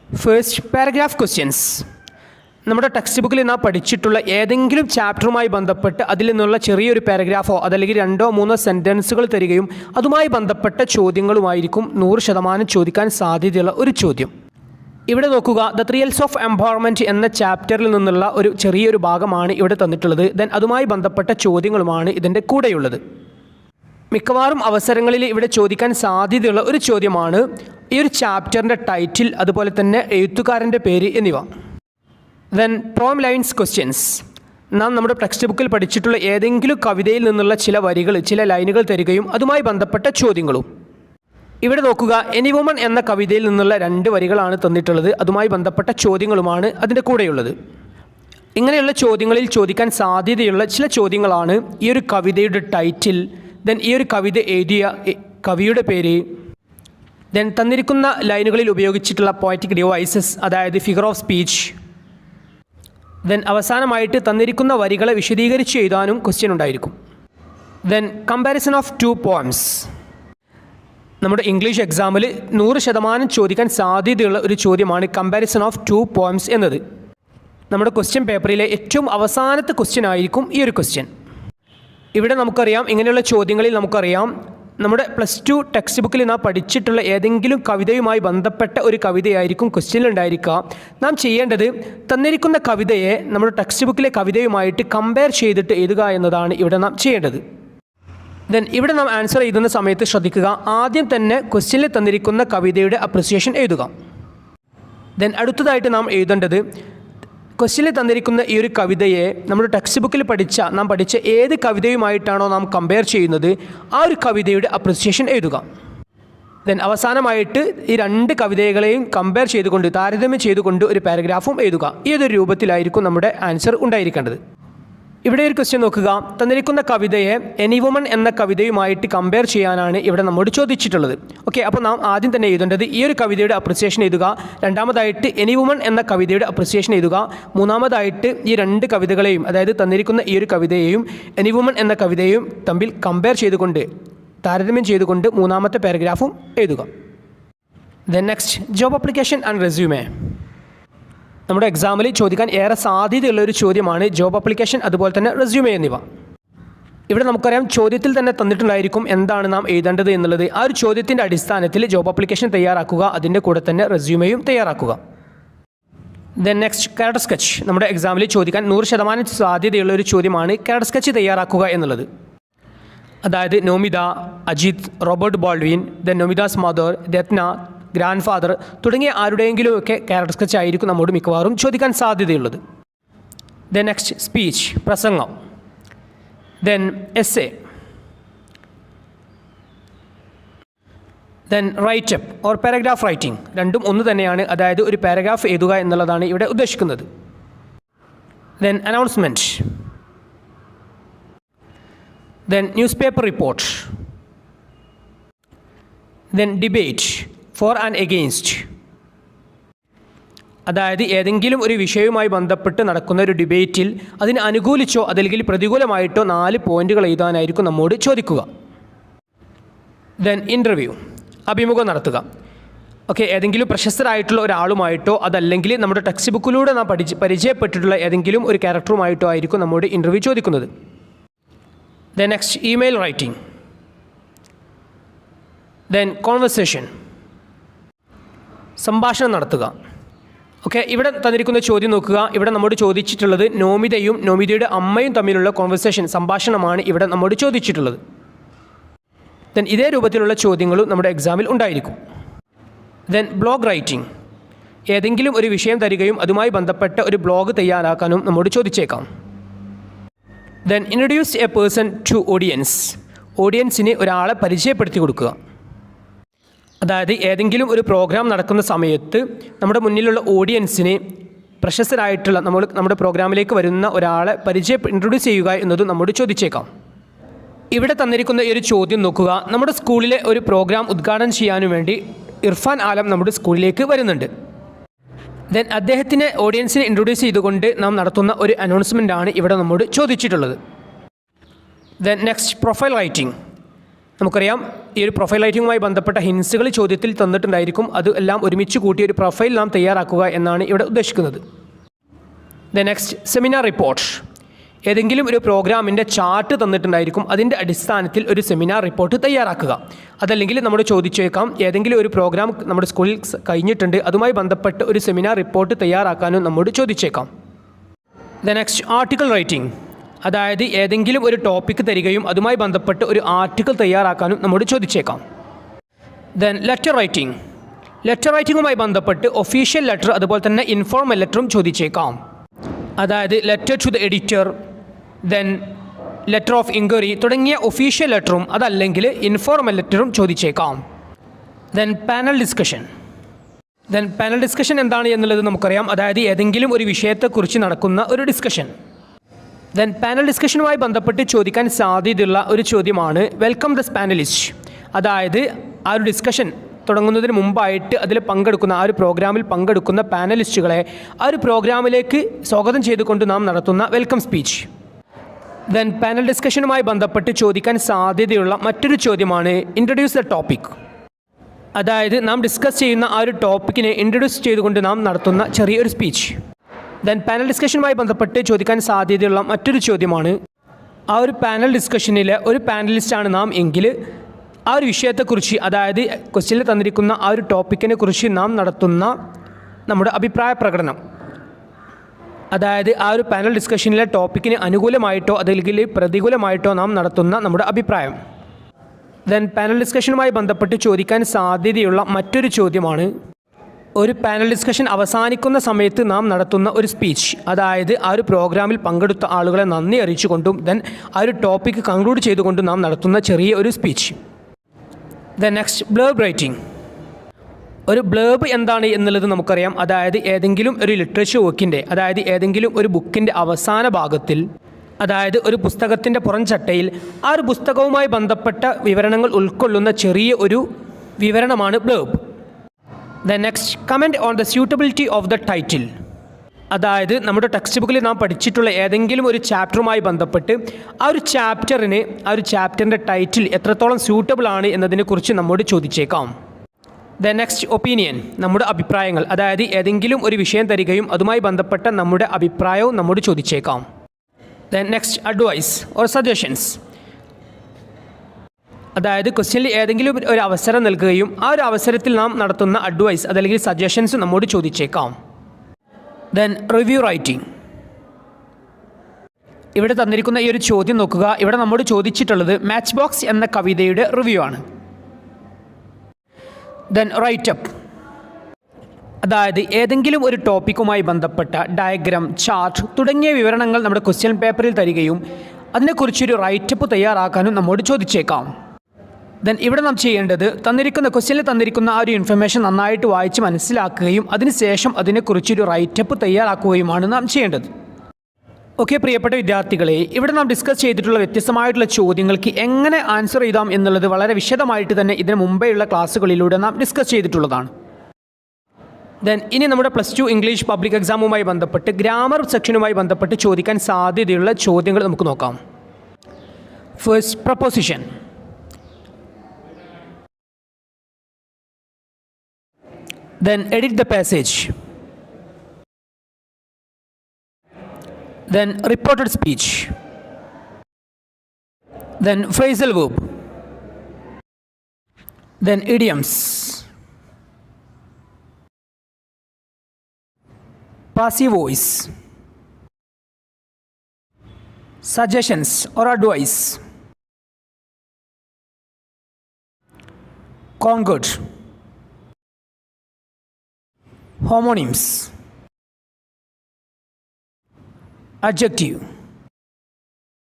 First paragraph questions. നമ്മുടെ text ബുക്കിൽ നാം പഠിച്ചിട്ടുള്ള ഏതെങ്കിലും ചാപ്റ്ററുമായി ബന്ധപ്പെട്ട് അതിൽ നിന്നുള്ള ചെറിയൊരു പാരഗ്രാഫോ അതല്ലെങ്കിൽ 2-3 സെൻറ്റൻസുകൾ തരികയും അതുമായി ബന്ധപ്പെട്ട ചോദ്യങ്ങളുമായിരിക്കും 100% ചോദിക്കാൻ സാധ്യതയുള്ള ഒരു ചോദ്യം. ഇവിടെ നോക്കുക, ദ ത്രിയൽസ് ഓഫ് എംപവർമെൻറ്റ് എന്ന ചാപ്റ്ററിൽ നിന്നുള്ള ഒരു ചെറിയൊരു ഭാഗമാണ് ഇവിടെ തന്നിട്ടുള്ളത്. ദെൻ അതുമായി ബന്ധപ്പെട്ട ചോദ്യങ്ങളുമാണ് ഇതിൻ്റെ കൂടെയുള്ളത്. മിക്കവാറും അവസരങ്ങളിൽ ഇവിടെ ചോദിക്കാൻ സാധ്യതയുള്ള ഒരു ചോദ്യമാണ് ഈ ഒരു ചാപ്റ്ററിൻ്റെ ടൈറ്റിൽ, അതുപോലെ തന്നെ എഴുത്തുകാരൻ്റെ പേര് എന്നിവ. ദെൻ പോം ലൈൻസ് ക്വസ്റ്റ്യൻസ്. നാം നമ്മുടെ ടെക്സ്റ്റ് ബുക്കിൽ പഠിച്ചിട്ടുള്ള ഏതെങ്കിലും കവിതയിൽ നിന്നുള്ള ചില വരികൾ, ചില ലൈനുകൾ തരികയും അതുമായി ബന്ധപ്പെട്ട ചോദ്യങ്ങളും. ഇവിടെ നോക്കുക, എനി വുമൺ എന്ന കവിതയിൽ നിന്നുള്ള 2 വരികളാണ് തന്നിട്ടുള്ളത്. അതുമായി ബന്ധപ്പെട്ട ചോദ്യങ്ങളുമാണ് അതിൻ്റെ കൂടെയുള്ളത്. ഇങ്ങനെയുള്ള ചോദ്യങ്ങളിൽ ചോദിക്കാൻ സാധ്യതയുള്ള ചില ചോദ്യങ്ങളാണ് ഈ ഒരു കവിതയുടെ ടൈറ്റിൽ, ദെൻ ഈ ഒരു കവിത എഴുതിയ കവിയുടെ പേര്, ദെൻ തന്നിരിക്കുന്ന ലൈനുകളിൽ ഉപയോഗിച്ചിട്ടുള്ള പോയറ്റിക് ഡിവൈസസ്, അതായത് ഫിഗർ ഓഫ് സ്പീച്ച്, ദെൻ അവസാനമായിട്ട് തന്നിരിക്കുന്ന വരികളെ വിശദീകരിച്ച് എഴുതാനും ക്വസ്റ്റ്യൻ ഉണ്ടായിരിക്കും. Then comparison of 2 poems. നമ്മുടെ ഇംഗ്ലീഷ് എക്സാമിൽ 100% ചോദിക്കാൻ സാധ്യതയുള്ള ഒരു ചോദ്യമാണ് കമ്പാരിസൺ ഓഫ് 2 പോയംസ് എന്നത്. നമ്മുടെ ക്വസ്റ്റ്യൻ പേപ്പറിലെ ഏറ്റവും അവസാനത്തെ ക്വസ്റ്റ്യൻ ആയിരിക്കും ഈ ഒരു ക്വസ്റ്റ്യൻ. ഇവിടെ നമുക്കറിയാം, ഇങ്ങനെയുള്ള ചോദ്യങ്ങളിൽ നമുക്കറിയാം, നമ്മുടെ +2 ടെക്സ്റ്റ് ബുക്കിൽ നാം പഠിച്ചിട്ടുള്ള ഏതെങ്കിലും കവിതയുമായി ബന്ധപ്പെട്ട ഒരു കവിതയായിരിക്കും ക്വസ്റ്റ്യനിൽ ഉണ്ടായിരിക്കുക. നാം ചെയ്യേണ്ടത് തന്നിരിക്കുന്ന കവിതയെ നമ്മുടെ ടെക്സ്റ്റ് ബുക്കിലെ കവിതയുമായിട്ട് കമ്പയർ ചെയ്തിട്ട് എഴുതുക എന്നതാണ് ഇവിടെ നാം ചെയ്യേണ്ടത്. ദെൻ ഇവിടെ നാം ആൻസർ എഴുതുന്ന സമയത്ത് ശ്രദ്ധിക്കുക, ആദ്യം തന്നെ ക്വസ്റ്റ്യനിൽ തന്നിരിക്കുന്ന കവിതയുടെ അപ്രിസിയേഷൻ എഴുതുക. ദെൻ അടുത്തതായിട്ട് നാം എഴുതേണ്ടത് ക്വസ്റ്റ്യനിൽ തന്നിരിക്കുന്ന ഈ ഒരു കവിതയെ നമ്മുടെ ടെക്സ്റ്റ് ബുക്കിൽ നാം പഠിച്ച ഏത് കവിതയുമായിട്ടാണോ നാം കമ്പയർ ചെയ്യുന്നത് ആ ഒരു കവിതയുടെ അപ്രിസിയേഷൻ എഴുതുക. ദെൻ അവസാനമായിട്ട് ഈ 2 കവിതകളെയും കമ്പയർ ചെയ്തുകൊണ്ട്, താരതമ്യം ചെയ്തുകൊണ്ട് ഒരു പാരഗ്രാഫും എഴുതുക. ഈ ഒരു രൂപത്തിലായിരിക്കും നമ്മുടെ ആൻസർ ഉണ്ടായിരിക്കേണ്ടത്. ഇവിടെ ഒരു ക്വസ്റ്റ്യൻ നോക്കുക, തന്നിരിക്കുന്ന കവിതയെ എനി വുമൺ എന്ന കവിതയുമായിട്ട് കമ്പയർ ചെയ്യാനാണ് ഇവിടെ നമ്മോട് ചോദിച്ചിട്ടുള്ളത്. ഓക്കെ, അപ്പോൾ നാം ആദ്യം തന്നെ എഴുതേണ്ടത് ഈ ഒരു കവിതയുടെ അപ്രിസിയേഷൻ എഴുതുക, രണ്ടാമതായിട്ട് എനി വുമൺ എന്ന കവിതയുടെ അപ്രിസിയേഷൻ എഴുതുക, മൂന്നാമതായിട്ട് ഈ 2 കവിതകളെയും, അതായത് തന്നിരിക്കുന്ന ഈ ഒരു കവിതയെയും എനി വുമൺ എന്ന കവിതയെയും തമ്മിൽ കമ്പയർ ചെയ്തുകൊണ്ട്, താരതമ്യം ചെയ്തുകൊണ്ട് 3ാമത്തെ പാരഗ്രാഫും എഴുതുക. Then next, job application and resume. നമ്മുടെ എക്സാമിൽ ചോദിക്കാൻ ഏറെ സാധ്യതയുള്ള ഒരു ചോദ്യമാണ് ജോബ് അപ്ലിക്കേഷൻ, അതുപോലെ തന്നെ റെസ്യൂമേ എന്നിവ. ഇവിടെ നമുക്കറിയാം, ചോദ്യത്തിൽ തന്നെ തന്നിട്ടുണ്ടായിരിക്കും എന്താണ് നാം എഴുതേണ്ടത് എന്നുള്ളത്. ആ ഒരു ചോദ്യത്തിൻ്റെ അടിസ്ഥാനത്തിൽ ജോബ് അപ്ലിക്കേഷൻ തയ്യാറാക്കുക, അതിൻ്റെ കൂടെ തന്നെ റെസ്യൂമേയും തയ്യാറാക്കുക. Then next, character sketch. നമ്മുടെ എക്സാമിൽ ചോദിക്കാൻ 100% സാധ്യതയുള്ള ഒരു ചോദ്യമാണ് ക്യാരക്ടർ സ്കെച്ച് തയ്യാറാക്കുക എന്നുള്ളത്. അതായത് Nomita, Ajith, Robert Baldwin, then Nomita's mother, Ratna, grandfather തുടങ്ങിയ ആരുടെയെങ്കിലുമൊക്കെ ക്യാരക്ടർ സ്കെച്ച് ആയിരിക്കും നമ്മോട് മിക്കവാറും ചോദിക്കാൻ സാധ്യതയുള്ളത്. ദെൻ നെക്സ്റ്റ്, സ്പീച്ച്, പ്രസംഗം. Then essay. Then write up or paragraph writing. രണ്ടും ഒന്ന് തന്നെയാണ്, അതായത് ഒരു പാരഗ്രാഫ് എഴുതുക എന്നുള്ളതാണ് ഇവിടെ ഉദ്ദേശിക്കുന്നത്. Then announcement. Then newspaper report. Then debate, for and against. അതായത് ഏതെങ്കിലും ഒരു വിഷയവുമായി ബന്ധപ്പെട്ട് നടക്കുന്ന ഒരു ഡിബേറ്റിൽ അതിന് അനുകൂലിച്ചോ അതല്ലെങ്കിൽ പ്രതികൂലമായിട്ടോ 4 പോയിന്റുകൾ എഴുതാനായിരിക്കും നമ്മോട് ചോദിക്കുക. ദെൻ ഇൻ്റർവ്യൂ, അഭിമുഖം നടത്തുക. ഓക്കെ, ഏതെങ്കിലും പ്രശസ്തരായിട്ടുള്ള ഒരാളുമായിട്ടോ അതല്ലെങ്കിൽ നമ്മുടെ ടെക്സ്റ്റ് ബുക്കിലൂടെ നാം പരിചയപ്പെട്ടിട്ടുള്ള ഏതെങ്കിലും ഒരു ക്യാരക്ടറുമായിട്ടോ ആയിരിക്കും നമ്മോട് ഇൻ്റർവ്യൂ ചോദിക്കുന്നത്. Then next, email writing. Then conversation, സംഭാഷണം നടത്തുക. ഓക്കെ, ഇവിടെ തന്നിരിക്കുന്ന ചോദ്യം നോക്കുക. ഇവിടെ നമ്മോട് ചോദിച്ചിട്ടുള്ളത് നോമിതയും നോമിതയുടെ അമ്മയും തമ്മിലുള്ള കോൺവെർസേഷൻ, സംഭാഷണമാണ് ഇവിടെ നമ്മോട് ചോദിച്ചിട്ടുള്ളത്. ദെൻ ഇതേ രൂപത്തിലുള്ള ചോദ്യങ്ങളും നമ്മുടെ എക്സാമിൽ ഉണ്ടായിരിക്കും. Then blog writing. ഏതെങ്കിലും ഒരു വിഷയം തരികയും അതുമായി ബന്ധപ്പെട്ട ഒരു ബ്ലോഗ് തയ്യാറാക്കാനും നമ്മോട് ചോദിച്ചേക്കാം. Then introduce a person to audience. ഓഡിയൻസിന് ഒരാളെ പരിചയപ്പെടുത്തി കൊടുക്കുക. അതായത് ഏതെങ്കിലും ഒരു പ്രോഗ്രാം നടക്കുന്ന സമയത്ത് നമ്മുടെ മുന്നിലുള്ള ഓഡിയൻസിനെ പ്രശസ്തരായിട്ടുള്ള നമ്മുടെ പ്രോഗ്രാമിലേക്ക് വരുന്ന ഒരാളെ ഇൻട്രൊഡ്യൂസ് ചെയ്യുക എന്നതും നമ്മോട് ചോദിച്ചേക്കാം. ഇവിടെ തന്നിരിക്കുന്ന ഈ ഒരു ചോദ്യം നോക്കുക. നമ്മുടെ സ്കൂളിലെ ഒരു പ്രോഗ്രാം ഉദ്ഘാടനം ചെയ്യാനും വേണ്ടി ഇർഫാൻ ആലം നമ്മുടെ സ്കൂളിലേക്ക് വരുന്നുണ്ട്. ദെൻ അദ്ദേഹത്തിനെ ഓഡിയൻസിനെ ഇൻട്രൊഡ്യൂസ് ചെയ്തുകൊണ്ട് നാം നടത്തുന്ന ഒരു അനൗൺസ്മെൻ്റ് ആണ് ഇവിടെ നമ്മോട് ചോദിച്ചിട്ടുള്ളത്. Then next, profile writing. നമുക്കറിയാം ഈ ഒരു പ്രൊഫൈൽ റൈറ്റിംഗുമായി ബന്ധപ്പെട്ട ഹിൻസുകൾ ചോദ്യത്തിൽ തന്നിട്ടുണ്ടായിരിക്കും. അത് എല്ലാം ഒരുമിച്ച് കൂട്ടി ഒരു പ്രൊഫൈൽ നാം തയ്യാറാക്കുക എന്നാണ് ഇവിടെ ഉദ്ദേശിക്കുന്നത്. Next seminar report. ഏതെങ്കിലും ഒരു പ്രോഗ്രാമിൻ്റെ ചാർട്ട് തന്നിട്ടുണ്ടായിരിക്കും. അതിൻ്റെ അടിസ്ഥാനത്തിൽ ഒരു സെമിനാർ റിപ്പോർട്ട് തയ്യാറാക്കുക. അതല്ലെങ്കിൽ നമ്മൾ ചോദിച്ചേക്കാം ഏതെങ്കിലും ഒരു പ്രോഗ്രാം നമ്മുടെ സ്കൂളിൽ കഴിഞ്ഞിട്ടുണ്ട്, അതുമായി ബന്ധപ്പെട്ട് ഒരു സെമിനാർ റിപ്പോർട്ട് തയ്യാറാക്കാനും നമ്മോട് ചോദിച്ചേക്കാം. Next article writing. അതായത് ഏതെങ്കിലും ഒരു ടോപ്പിക്ക് തരികയും അതുമായി ബന്ധപ്പെട്ട് ഒരു ആർട്ടിക്കിൾ തയ്യാറാക്കാനും നമ്മോട് ചോദിച്ചേക്കാം. Letter writing. ലെറ്റർ റൈറ്റിംഗുമായി ബന്ധപ്പെട്ട് ഒഫീഷ്യൽ ലെറ്റർ അതുപോലെ തന്നെ ഇൻഫോർമൽ ലെറ്ററും ചോദിച്ചേക്കാം. അതായത് letter to the editor, letter of enquiry തുടങ്ങിയ ഒഫീഷ്യൽ ലെറ്ററും അതല്ലെങ്കിൽ ഇൻഫോർമൽ ലെറ്ററും ചോദിച്ചേക്കാം. Panel discussion. പാനൽ ഡിസ്കഷൻ എന്താണ് എന്നുള്ളത് നമുക്കറിയാം. അതായത് ഏതെങ്കിലും ഒരു വിഷയത്തെക്കുറിച്ച് നടക്കുന്ന ഒരു ഡിസ്കഷൻ. പാനൽ ഡിസ്കഷനുമായി ബന്ധപ്പെട്ട് ചോദിക്കാൻ സാധ്യതയുള്ള ഒരു ചോദ്യമാണ് വെൽക്കം ദ പാനലിസ്റ്റ്. അതായത് ആ ഒരു ഡിസ്കഷൻ തുടങ്ങുന്നതിന് മുമ്പായിട്ട് അതിൽ പങ്കെടുക്കുന്ന ആ ഒരു പ്രോഗ്രാമിൽ പങ്കെടുക്കുന്ന പാനലിസ്റ്റുകളെ ആ ഒരു പ്രോഗ്രാമിലേക്ക് സ്വാഗതം ചെയ്തുകൊണ്ട് നാം നടത്തുന്ന വെൽക്കം സ്പീച്ച്. പാനൽ ഡിസ്കഷനുമായി ബന്ധപ്പെട്ട് ചോദിക്കാൻ സാധ്യതയുള്ള മറ്റൊരു ചോദ്യമാണ് ഇൻട്രൊഡ്യൂസ് ദ ടോപ്പിക്. അതായത് നാം ഡിസ്കസ് ചെയ്യുന്ന ആ ഒരു ടോപ്പിക്കിനെ ഇൻട്രൊഡ്യൂസ് ചെയ്തുകൊണ്ട് നാം നടത്തുന്ന ചെറിയൊരു സ്പീച്ച്. പാനൽ ഡിസ്കഷനുമായി ബന്ധപ്പെട്ട് ചോദിക്കാൻ സാധ്യതയുള്ള മറ്റൊരു ചോദ്യമാണ് ആ ഒരു പാനൽ ഡിസ്കഷനിലെ ഒരു പാനലിസ്റ്റാണ് നാം എങ്കിൽ ആ ഒരു വിഷയത്തെക്കുറിച്ച്, അതായത് ക്വസ്റ്റ്യനിൽ തന്നിരിക്കുന്ന ആ ഒരു ടോപ്പിക്കിനെ കുറിച്ച് നാം നടത്തുന്ന നമ്മുടെ അഭിപ്രായ പ്രകടനം. അതായത് ആ ഒരു പാനൽ ഡിസ്കഷനിലെ ടോപ്പിക്കിന് അനുകൂലമായിട്ടോ അല്ലെങ്കിൽ പ്രതികൂലമായിട്ടോ നാം നടത്തുന്ന നമ്മുടെ അഭിപ്രായം. പാനൽ ഡിസ്കഷനുമായി ബന്ധപ്പെട്ട് ചോദിക്കാൻ സാധ്യതയുള്ള മറ്റൊരു ചോദ്യമാണ് ഒരു പാനൽ ഡിസ്കഷൻ അവസാനിക്കുന്ന സമയത്ത് നാം നടത്തുന്ന ഒരു സ്പീച്ച്. അതായത് ആ ഒരു പ്രോഗ്രാമിൽ പങ്കെടുത്ത ആളുകളെ നന്ദി അറിയിച്ചുകൊണ്ടും ആ ഒരു ടോപ്പിക്ക് കൺക്ലൂഡ് ചെയ്തുകൊണ്ടും നാം നടത്തുന്ന ചെറിയ ഒരു സ്പീച്ച്. Next ബ്ലേർബ് writing. ഒരു ബ്ലേർബ് എന്താണ് എന്നുള്ളത് നമുക്കറിയാം. അതായത് ഏതെങ്കിലും ഒരു ലിറ്ററേച്ചർ വർക്കിൻ്റെ, അതായത് ഏതെങ്കിലും ഒരു ബുക്കിൻ്റെ അവസാന ഭാഗത്തിൽ, അതായത് ഒരു പുസ്തകത്തിൻ്റെ പുറംചട്ടയിൽ ആ ഒരു പുസ്തകവുമായി ബന്ധപ്പെട്ട വിവരണങ്ങൾ ഉൾക്കൊള്ളുന്ന ചെറിയ ഒരു വിവരണമാണ് blurb. Next comment on the suitability of the title. അതായത് നമ്മുടെ ടെക്സ്റ്റ് ബുക്കിൽ നാം പഠിച്ചിട്ടുള്ള ഏതെങ്കിലും ഒരു ചാപ്റ്ററുമായി ബന്ധപ്പെട്ട് ആ ഒരു ചാപ്റ്ററിൻ്റെ ടൈറ്റിൽ എത്രത്തോളം സ്യൂട്ടബിൾ ആണ് എന്നതിനെക്കുറിച്ച് നമ്മോട് ചോദിച്ചേക്കാം. Next opinion. നമ്മുടെ അഭിപ്രായങ്ങൾ. അതായത് ഏതെങ്കിലും ഒരു വിഷയം തരികയും അതുമായി ബന്ധപ്പെട്ട നമ്മുടെ അഭിപ്രായവും നമ്മോട് ചോദിച്ചേക്കാം. Next advice or suggestions. അതായത് ക്വസ്റ്റ്യനിൽ ഏതെങ്കിലും ഒരു അവസരം നൽകുകയും ആ ഒരു അവസരത്തിൽ നാം നടത്തുന്ന അഡ്വൈസ് അതല്ലെങ്കിൽ സജഷൻസ് നമ്മോട് ചോദിച്ചേക്കാം. Review writing. ഇവിടെ തന്നിരിക്കുന്ന ഈ ഒരു ചോദ്യം നോക്കുക. ഇവിടെ നമ്മോട് ചോദിച്ചിട്ടുള്ളത് മാച്ച് ബോക്സ് എന്ന കവിതയുടെ റിവ്യൂ ആണ്. റൈറ്റപ്പ്. അതായത് ഏതെങ്കിലും ഒരു ടോപ്പിക്കുമായി ബന്ധപ്പെട്ട ഡയഗ്രാം, ചാർട്ട് തുടങ്ങിയ വിവരണങ്ങൾ നമ്മുടെ ക്വസ്റ്റ്യൻ പേപ്പറിൽ തരികയും അതിനെക്കുറിച്ചൊരു റൈറ്റപ്പ് തയ്യാറാക്കാനും നമ്മോട് ചോദിച്ചേക്കാം. ഇവിടെ നാം ചെയ്യേണ്ടത് ക്വസ്റ്റ്യനിൽ തന്നിരിക്കുന്ന ആ ഒരു ഇൻഫർമേഷൻ നന്നായിട്ട് വായിച്ച് മനസ്സിലാക്കുകയും അതിനുശേഷം അതിനെക്കുറിച്ചൊരു റൈറ്റപ്പ് തയ്യാറാക്കുകയുമാണ് നാം ചെയ്യേണ്ടത്. ഓക്കെ പ്രിയപ്പെട്ട വിദ്യാർത്ഥികളെ, ഇവിടെ നാം ഡിസ്കസ് ചെയ്തിട്ടുള്ള വ്യത്യസ്തമായിട്ടുള്ള ചോദ്യങ്ങൾക്ക് എങ്ങനെ ആൻസർ ചെയ്താം എന്നുള്ളത് വളരെ വിശദമായിട്ട് തന്നെ ഇതിന് മുമ്പേയുള്ള ക്ലാസ്സുകളിലൂടെ നാം ഡിസ്കസ് ചെയ്തിട്ടുള്ളതാണ്. ഇനി നമ്മുടെ +2 ഇംഗ്ലീഷ് പബ്ലിക് എക്സാമുമായി ബന്ധപ്പെട്ട് ഗ്രാമർ സെക്ഷനുമായി ബന്ധപ്പെട്ട് ചോദിക്കാൻ സാധ്യതയുള്ള ചോദ്യങ്ങൾ നമുക്ക് നോക്കാം. First, preposition. Edit the passage. Reported speech. Phrasal verb. Idioms. Passive voice. Suggestions or advice. Concord. Homonyms. Adjective.